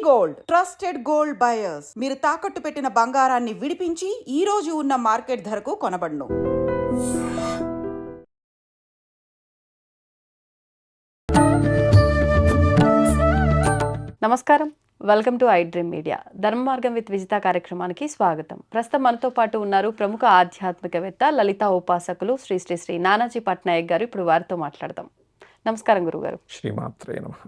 Gold trusted gold buyers. మీరు తాకట్టు పెట్టిన బంగారాన్ని విడిపించి ఈ రోజు ఉన్న మార్కెట్ ధరకు కొనబడును. నమస్కారం, welcome to I dream media. ధర్మ మార్గం విత్ విజిత కార్యక్రమానికి స్వాగతం. ప్రస్తుతం మనతో పాటు ఉన్నారు ప్రముఖ ఆధ్యాత్మికవేత్త, లలిత ఉపాసకులు శ్రీ శ్రీ శ్రీ నానాజీ పట్నాయక్ గారు. ఇప్పుడు వారితో మాట్లాడదాం. నమస్కారం గురుగారు. శ్రీమాత్రే నమః.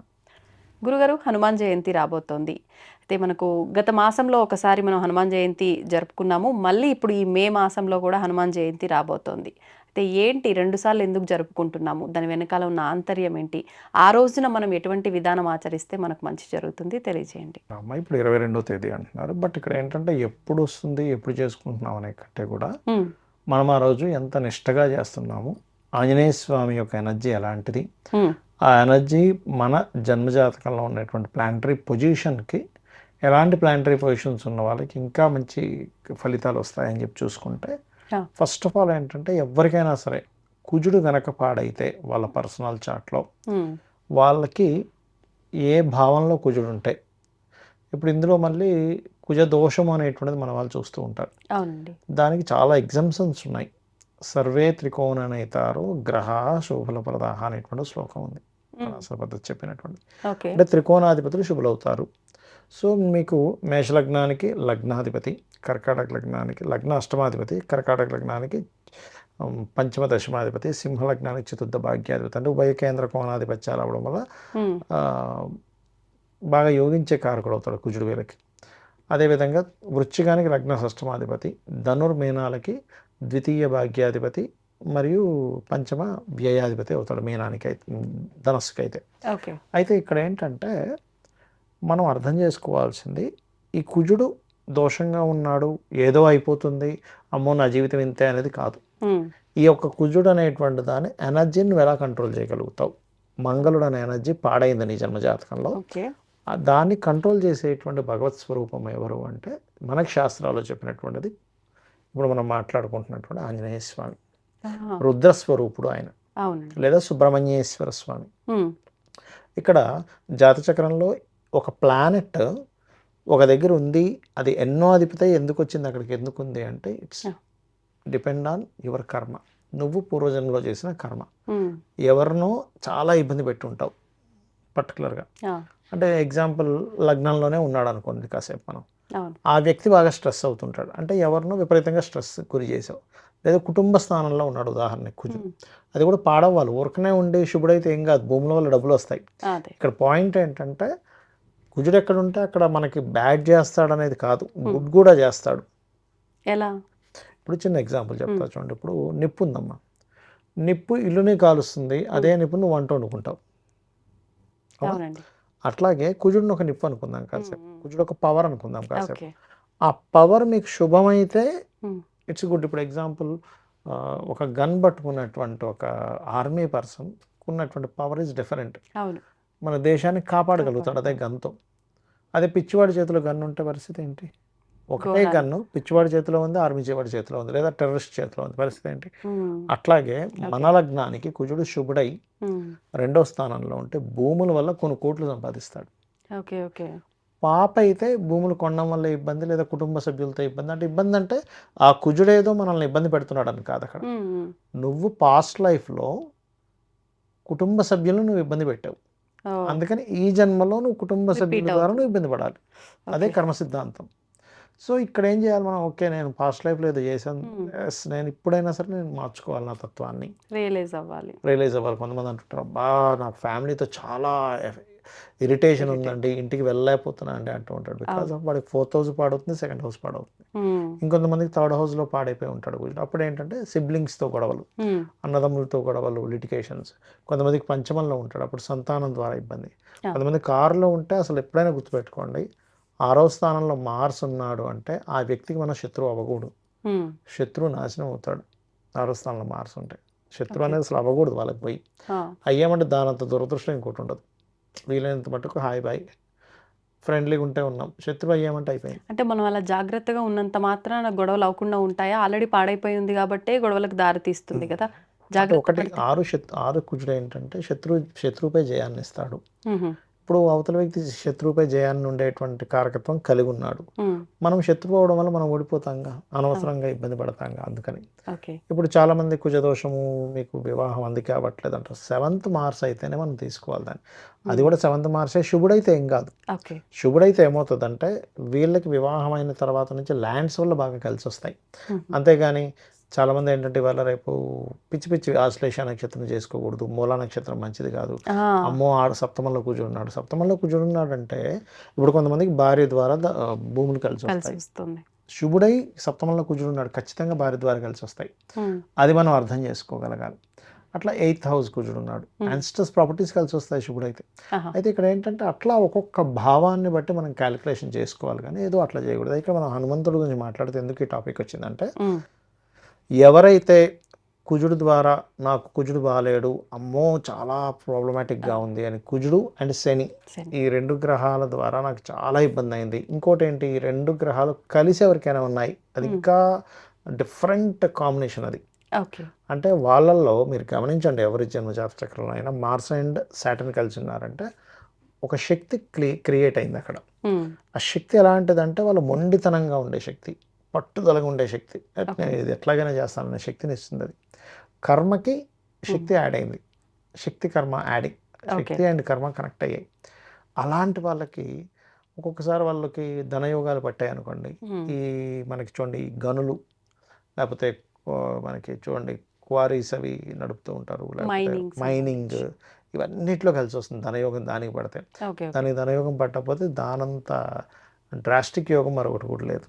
గురుగారు, హనుమాన్ జయంతి రాబోతోంది. అయితే మనకు గత మాసంలో ఒకసారి మనం హనుమాన్ జయంతి జరుపుకున్నాము. మళ్ళీ ఇప్పుడు ఈ మే మాసంలో కూడా హనుమాన్ జయంతి రాబోతోంది. అయితే ఏంటి, 2 సార్లు ఎందుకు జరుపుకుంటున్నాము, దాని వెనకాల ఉన్న ఆంతర్యం ఏంటి, ఆ రోజున మనం ఎటువంటి విధానం ఆచరిస్తే మనకు మంచి జరుగుతుంది తెలియజేయండి. అమ్మ ఇప్పుడు 22వ తేదీ అంటున్నారు, బట్ ఇక్కడ ఏంటంటే ఎప్పుడు వస్తుంది ఎప్పుడు చేసుకుంటున్నాం అనే కంటే కూడా మనం ఆ రోజు ఎంత నిష్టగా చేస్తున్నాము, ఆంజనేయ స్వామి యొక్క ఎనర్జీ ఎలాంటిది, ఆ ఎనర్జీ మన జన్మజాతకంలో ఉన్నటువంటి ప్లానటరీ పొజిషన్కి, ఎలాంటి ప్లానటరీ పొజిషన్స్ ఉన్న వాళ్ళకి ఇంకా మంచి ఫలితాలు వస్తాయని చెప్పి చూసుకుంటే, ఫస్ట్ ఆఫ్ ఆల్ ఏంటంటే ఎవరికైనా సరే కుజుడు గనక పాడైతే వాళ్ళ పర్సనల్ చార్ట్లో వాళ్ళకి ఏ భావంలో కుజుడు ఉంటాయి, ఇప్పుడు ఇందులో మళ్ళీ కుజ దోషం అనేటువంటిది మన వాళ్ళు చూస్తూ ఉంటారు. దానికి చాలా ఎగ్జాంప్షన్స్ ఉన్నాయి. సర్వే త్రికోణనేతారు గ్రహ శుభలప్రదాహ అనేటువంటి శ్లోకం ఉంది పద్ధతి చెప్పినటువంటి. అంటే త్రికోణాధిపతులు శుభులవుతారు. సో మీకు మేషలగ్నానికి లగ్నాధిపతి, కర్కాటక లగ్నానికి లగ్న అష్టమాధిపతి, కర్కాటక లగ్నానికి పంచమ దశమాధిపతి, సింహలగ్నానికి చతుర్థ భాగ్యాధిపతి, అంటే ఉభయ కేంద్ర కోణాధిపత్యాలు అవ్వడం వల్ల బాగా యోగించే కారకుడు అవుతాడు కుజుడు వీళ్ళకి. అదేవిధంగా వృశ్చికానికి లగ్న షష్టమాధిపతి, ధనుర్మీనాలకి ద్వితీయ భాగ్యాధిపతి మరియు పంచమ వ్యయాధిపతి అవుతాడు మీనానికి అయితే, ధనస్సుకి అయితే. అయితే ఇక్కడ ఏంటంటే మనం అర్థం చేసుకోవాల్సింది, ఈ కుజుడు దోషంగా ఉన్నాడు ఏదో అయిపోతుంది అమ్మో నా జీవితం ఇంతే అనేది కాదు. ఈ యొక్క కుజుడు అనేటువంటి దాని ఎనర్జీని నువ్వు ఎలా కంట్రోల్ చేయగలుగుతావు. మంగళుడు అనే ఎనర్జీ పాడైంది నీ జన్మజాతకంలో, దాన్ని కంట్రోల్ చేసేటువంటి భగవత్ స్వరూపం ఎవరు అంటే మనకు శాస్త్రాల్లో చెప్పినటువంటిది ఇప్పుడు మనం మాట్లాడుకుంటున్నటువంటి ఆంజనేయ స్వామి, రుద్రస్వరూపుడు ఆయన, లేదా సుబ్రహ్మణ్యేశ్వర స్వామి. ఇక్కడ జాతచక్రంలో ఒక ప్లానెట్ ఒక దగ్గర ఉంది, అది ఎన్నో అధిపతి ఎందుకు వచ్చింది అక్కడికి, ఎందుకు ఉంది అంటే ఇట్స్ డిపెండ్ ఆన్ యువర్ కర్మ. నువ్వు పూర్వజన్మలో చేసిన కర్మ. ఎవరినో చాలా ఇబ్బంది పెట్టి ఉంటావు పర్టికులర్గా. అంటే ఎగ్జాంపుల్ లగ్నంలోనే ఉన్నాడు అనుకోండి కాసేపు, మనం ఆ వ్యక్తి బాగా స్ట్రెస్ అవుతుంటాడు అంటే ఎవరినో విపరీతంగా స్ట్రెస్ గురి చేసావు. లేదా కుటుంబ స్థానంలో ఉన్నాడు ఉదాహరణకి కుజుడు, అది కూడా పాడవ్వాలి. ఊరికనే ఉండి శుభుడైతే ఏం కాదు, భూముల వల్ల డబ్బులు వస్తాయి. ఇక్కడ పాయింట్ ఏంటంటే కుజుడు ఎక్కడ ఉంటే అక్కడ మనకి బ్యాడ్ చేస్తాడు అనేది కాదు, గుడ్ కూడా చేస్తాడు. ఎలా? ఇప్పుడు చిన్న ఎగ్జాంపుల్ చెప్తా చూడండి. ఇప్పుడు నిప్పు ఉందమ్మా, నిప్పు ఇల్లుని కాలుస్తుంది, అదే నిప్పు నువ్వు వంట వండుకుంటావు. అట్లాగే కుజుడిని ఒక నిప్పు అనుకుందాం కాసేపు, కుజుడు ఒక పవర్ అనుకుందాం కాసేపు. ఆ పవర్ మీకు శుభమైతే ఇట్స్ గుడ్. ఇప్పుడు ఎగ్జాంపుల్ ఒక గన్ పట్టుకున్నటువంటి ఒక ఆర్మీ పర్సన్ ఉన్నటువంటి పవర్ ఇస్ డిఫరెంట్. మన దేశాన్ని కాపాడగలుగుతాడు అదే గన్తో. అదే పిచ్చివాడి చేతిలో గన్ను ఉంటే పరిస్థితి ఏంటి? ఒకటే గన్ను పిచ్చివాడి చేతిలో ఉంది, ఆర్మీ వాడి చేతిలో ఉంది, లేదా టెర్రరిస్ట్ చేతిలో ఉంది, పరిస్థితి ఏంటి? అట్లాగే మన లగ్నానికి కుజుడు శుభుడై 2వ స్థానంలో ఉంటే భూముల వల్ల కొన్ని కోట్లు సంపాదిస్తాడు. పాప అయితే భూములు కొనడం వల్ల ఇబ్బంది, లేదా కుటుంబ సభ్యులతో ఇబ్బంది. అంటే ఇబ్బంది అంటే ఆ కుజుడేదో మనల్ని ఇబ్బంది పెడుతున్నాడు అని కాదు. అక్కడ నువ్వు పాస్ట్ లైఫ్లో కుటుంబ సభ్యులను నువ్వు ఇబ్బంది పెట్టావు, అందుకని ఈ జన్మలో నువ్వు కుటుంబ సభ్యుల ద్వారా నువ్వు ఇబ్బంది పడాలి. అదే కర్మ సిద్ధాంతం. సో ఇక్కడ ఏం చేయాలి మనం, ఓకే నేను పాస్ట్ లైఫ్లో ఏదో చేశాను, నేను ఇప్పుడైనా సరే నేను మార్చుకోవాలి నా తత్వాన్ని, రియలైజ్ అవ్వాలి. కొంతమంది అంటుంటారు, అబ్బా నా ఫ్యామిలీతో చాలా ఇరిటేషన్ ఉందండి, ఇంటికి వెళ్ళలేకపోతున్నా అండి అంటూ ఉంటాడు. బికాస్ ఆఫ్ వాడికి 4th హౌస్ పాడవుతుంది, 2nd హౌస్ పాడవుతుంది. ఇంకొంతమందికి 3rd హౌస్లో పాడైపోయి ఉంటాడు. అప్పుడు ఏంటంటే సిబ్లింగ్స్తో గొడవలు, అన్నదమ్ములతో గొడవలు, లిటిగేషన్స్. కొంతమందికి పంచమంలో ఉంటాడు, అప్పుడు సంతానం ద్వారా ఇబ్బంది. కొంతమంది కారులో ఉంటే అసలు ఎప్పుడైనా గుర్తుపెట్టుకోండి, 6వ స్థానంలో మార్స్ ఉన్నాడు అంటే ఆ వ్యక్తికి మన శత్రువు అవ్వకూడదు, శత్రువు నాశనం అవుతాడు. 6వ స్థానంలో మార్స్ ఉంటే శత్రువు అనేది అసలు అవ్వకూడదు వాళ్ళకి పోయి. అయ్యామంటే దానంత దురదృష్టం ఇంకోటి ఉండదు. వీలైనంత మటుకు హాయ్ బాయ్ ఫ్రెండ్లీగా ఉంటే ఉన్నాం, శత్రువు అయ్యామంటే అయిపోయింది. అంటే మనం అలా జాగ్రత్తగా ఉన్నంత మాత్రాన గొడవలు అవ్వకుండా ఉంటాయా? ఆల్రెడీ పాడైపోయి ఉంది కాబట్టి గొడవలకు దారి తీస్తుంది కదా. ఒకటి 6 కుజుడు ఏంటంటే శత్రువుపై జయాన్ని ఇస్తాడు. ఇప్పుడు అవతల వ్యక్తి శత్రువుపై జయాన్ని ఉండేటువంటి కారకత్వం కలిగి ఉన్నాడు. ఉమ్, మనం శత్రువు అవడం వల్ల మనం ఓడిపోతాంగా, అనవసరంగా ఇబ్బంది పడతాంగా. అందుకని ఓకే. ఇప్పుడు చాలామంది కుజదోషము మీకు వివాహం అందుకే అవ్వట్లేదు అంటారు. 7th మార్స్ అయితేనే మనం తీసుకోవాలి దాన్ని. అది కూడా 7th మార్సే, శుభుడైతే ఏం కాదు. ఓకే. శుభుడైతే ఏమవుతుందంటే వీళ్ళకి వివాహం అయిన తర్వాత నుంచి ల్యాండ్స్ వల్ల బాగా కలిసి వస్తాయి. అంతేగాని చాలామంది ఏంటంటే ఇవాళ రేపు పిచ్చి పిచ్చి ఆశ్లేష నక్షత్రం చేసుకోకూడదు, మూలా నక్షత్రం మంచిది కాదు, అమ్మో ఆడు సప్తమంలో కూర్చున్నాడు. సప్తమంలో కూర్చున్నాడంటే ఇప్పుడు కొంతమందికి భార్య ద్వారా భూములు కలిసి వస్తాయి. శుభుడై సప్తమంలో కూర్చున్నాడు, ఖచ్చితంగా భార్య ద్వారా కలిసి వస్తాయి. అది మనం అర్థం చేసుకోగలగాలి. అట్లా 8th హౌస్ కూర్చున్నాడు, యాన్స్టర్స్ ప్రాపర్టీస్ కలిసి వస్తాయి శుభుడైతే. అయితే ఇక్కడ ఏంటంటే అట్లా ఒక్కొక్క భావాన్ని బట్టి మనం క్యాలిక్యులేషన్ చేసుకోవాలి, కానీ ఏదో అట్లా చేయకూడదు. ఇక్కడ మనం హనుమంతుడి గురించి మాట్లాడితే ఎందుకు ఈ టాపిక్ వచ్చిందంటే, ఎవరైతే కుజుడు ద్వారా నాకు కుజుడు బాగాలేడు, అమ్మో చాలా ప్రాబ్లమాటిక్గా ఉంది అని, కుజుడు అండ్ శని ఈ 2 గ్రహాల ద్వారా నాకు చాలా ఇబ్బంది అయింది. ఇంకోటి ఏంటి, ఈ 2 గ్రహాలు కలిసి ఎవరికైనా ఉన్నాయి, అది ఇంకా డిఫరెంట్ కాంబినేషన్. అది అంటే వాళ్ళల్లో మీరు గమనించండి, ఎవరి జన్మజాత చక్రంలో అయినా మార్స్ అండ్ సాటర్న్ కలిసి ఉన్నారంటే ఒక శక్తి క్రియేట్ అయింది అక్కడ. ఆ శక్తి ఎలాంటిదంటే వాళ్ళ మొండితనంగా ఉండే శక్తి, పట్టుదలగా ఉండే శక్తి, ఇది ఎట్లాగైనా చేస్తాననే శక్తిని ఇస్తుంది. అది కర్మకి శక్తి యాడ్ అయింది, శక్తి కర్మ యాడింగ్, శక్తి అండ్ కర్మ కనెక్ట్ అయ్యాయి. అలాంటి వాళ్ళకి ఒక్కొక్కసారి వాళ్ళకి ధనయోగాలు పట్టాయి అనుకోండి, ఈ మనకి చూడండి గనులు, లేకపోతే మనకి చూడండి క్వారీస్ అవి నడుపుతూ ఉంటారు, మైనింగ్, ఇవన్నిట్లో కలిసి వస్తుంది ధనయోగం. దానికి పడితే దానికి ధనయోగం పట్టకపోతే దానంత డ్రాస్టిక్ యోగం మరొకటి కూడా లేదు.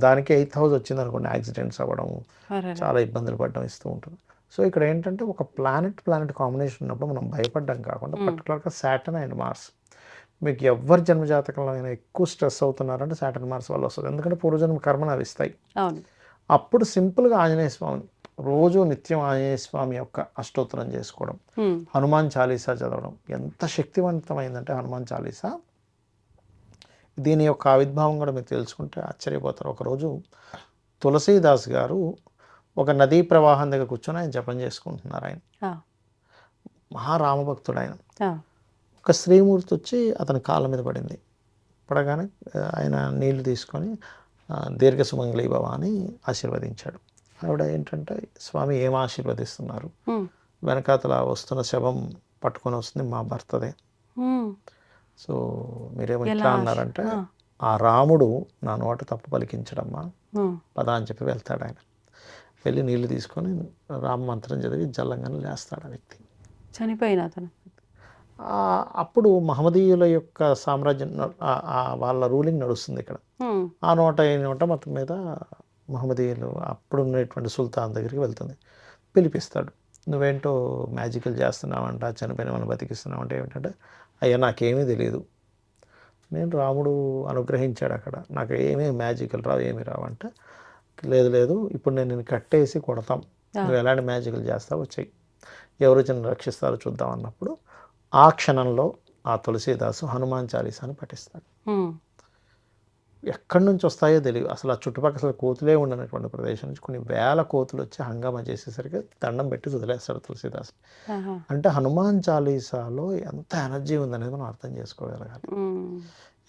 దానికి 8th హౌస్ వచ్చింది అనుకోండి, యాక్సిడెంట్స్ అవ్వడం, చాలా ఇబ్బందులు పడడం ఇస్తూ ఉంటుంది. సో ఇక్కడ ఏంటంటే ఒక ప్లానెట్ కాంబినేషన్ ఉన్నప్పుడు మనం భయపడడం కాకుండా పర్టికులర్గా సాటర్న్ అండ్ మార్స్, మీకు ఎవరి జన్మజాతకంలో అయినా ఎక్కువ స్ట్రెస్ అవుతున్నారంటే సాటర్న్ మార్స్ వల్ల వస్తుంది. ఎందుకంటే పూర్వజన్మ కర్మను అవి ఇస్తాయి. అప్పుడు సింపుల్గా ఆంజనేయ స్వామి రోజు నిత్యం ఆంజనేయ స్వామి యొక్క అష్టోత్తరం చేసుకోవడం, హనుమాన్ చాలీసా చదవడం ఎంత శక్తివంతమైందంటే హనుమాన్ చాలీసా. దీని యొక్క ఆవిర్భావం కూడా మీరు తెలుసుకుంటే ఆశ్చర్యపోతారు. ఒకరోజు తులసీదాస్ గారు ఒక నదీ ప్రవాహం దగ్గర కూర్చొని ఆయన జపం చేసుకుంటున్నారు. ఆయన మహారామభక్తుడు. ఆయన ఒక స్త్రీమూర్తి వచ్చి అతని కాళ్ళ మీద పడింది. పడగానే ఆయన నీళ్లు తీసుకొని దీర్ఘ సుమంగళీ భవ అని ఆశీర్వదించాడు. ఆవిడ ఏంటంటే, స్వామి ఏం ఆశీర్వదిస్తున్నారు, వెనకాతల వస్తున్న శవం పట్టుకొని వస్తుంది మా భర్తదే, సో మీరేమో ఇట్లా అన్నారంటే, ఆ రాముడు నా నోట తప్పు పలికించడమ్మా పద అని చెప్పి వెళ్తాడు. ఆయన వెళ్ళి నీళ్లు తీసుకొని రామ మంత్రం చదివి జల్లంగానే లేస్తాడు ఆ వ్యక్తి, చనిపోయిన అతను. అప్పుడు మహమ్మదీయుల యొక్క సామ్రాజ్యం, వాళ్ళ రూలింగ్ నడుస్తుంది ఇక్కడ. ఆ నోట ఈ నోట మొత్తం మీద మహమ్మదీయులు అప్పుడు ఉన్నటువంటి సుల్తాన్ దగ్గరికి వెళ్తుంది, పిలిపిస్తాడు. నువ్వేంటో మ్యాజికల్ చేస్తున్నావంట, చనిపోయిన వాళ్ళని బతికిస్తున్నావు అంటే ఏమిటంటే, అయ్యా నాకేమీ తెలియదు, నేను రాముడు అనుగ్రహించాడు అక్కడ, నాకు ఏమీ మ్యాజికల్ రావు, ఏమీ రావు అంటే, లేదు ఇప్పుడు నేను నిన్ను కట్టేసి కొడతాం, నువ్వు ఎలాంటి మ్యాజికల్ చేస్తావో చెయ్యి, ఎవరు చిన్న రక్షిస్తారో చూద్దాం అన్నప్పుడు ఆ క్షణంలో ఆ తులసీదాసు హనుమాన్ చాలీసాని పఠిస్తాడు. ఎక్కడి నుంచి వస్తాయో తెలియదు అసలు. ఆ చుట్టుపక్కల కోతులే ఉండనటువంటి ప్రదేశం నుంచి కొన్ని వేల కోతులు వచ్చి హంగామా చేసేసరికి దండం పెట్టి వదిలేస్తాడు తులసీదాస్. అంటే హనుమాన్ చాలీసాలో ఎంత ఎనర్జీ ఉందనేది మనం అర్థం చేసుకోగలగాలి.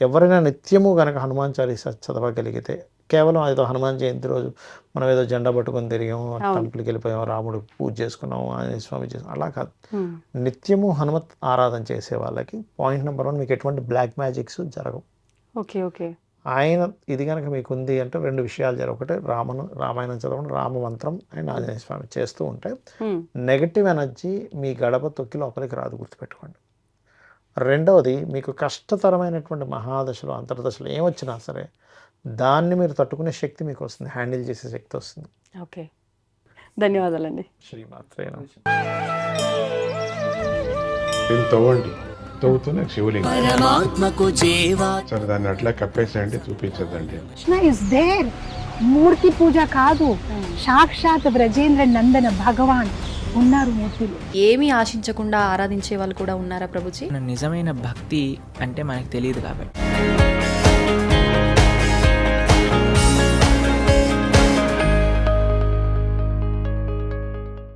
ఎవరైనా నిత్యము కనుక హనుమాన్ చాలీసా చదవగలిగితే, కేవలం ఏదో హనుమాన్ జయంతి రోజు మనం ఏదో జెండా పట్టుకొని తిరిగాము, టెంపుల్కి వెళ్ళిపోయాం, రాముడు పూజ చేసుకున్నాము, ఆంజనేయ స్వామి చేసుకున్నాం, అలా కాదు. నిత్యము హనుమత్ ఆరాధన చేసే వాళ్ళకి పాయింట్ నెంబర్ 1, మీకు ఎటువంటి బ్లాక్ మ్యాజిక్స్ జరగవు. ఓకే ఆయన ఇది కనుక మీకు ఉంది అంటే 2 విషయాలు జరగవు. ఒకటి రామాయణం చదవడం, రామమంత్రం అండ్ ఆంజనేయ స్వామి చేస్తూ ఉంటే నెగటివ్ ఎనర్జీ మీ గడప తొక్కి లోపలికి రాదు, గుర్తుపెట్టుకోండి. రెండవది, మీకు కష్టతరమైనటువంటి మహాదశలు అంతర్దశలు ఏమొచ్చినా సరే దాన్ని మీరు తట్టుకునే శక్తి మీకు వస్తుంది, హ్యాండిల్ చేసే శక్తి వస్తుంది. ఓకే, ధన్యవాదాలండి. శ్రీమాత్రే నమః. తవ్వండి, తవ్వుతూనే శివలింగం సరే దాన్ని అట్లా కప్పేసేయండి, చూపించదండి. కృష్ణ ఇస్ దేర్, మూర్తి పూజ కాదు, సాక్షాత్ బ్రజేంద్ర నందన భగవాన్ ఉన్నారు మూర్తిలో. ఏమీ ఆశించకుండా ఆరాధించే వాళ్ళు కూడా ఉన్నారా ప్రభుజీ? నిజమైన భక్తి అంటే మనకు తెలియదు కాబట్టి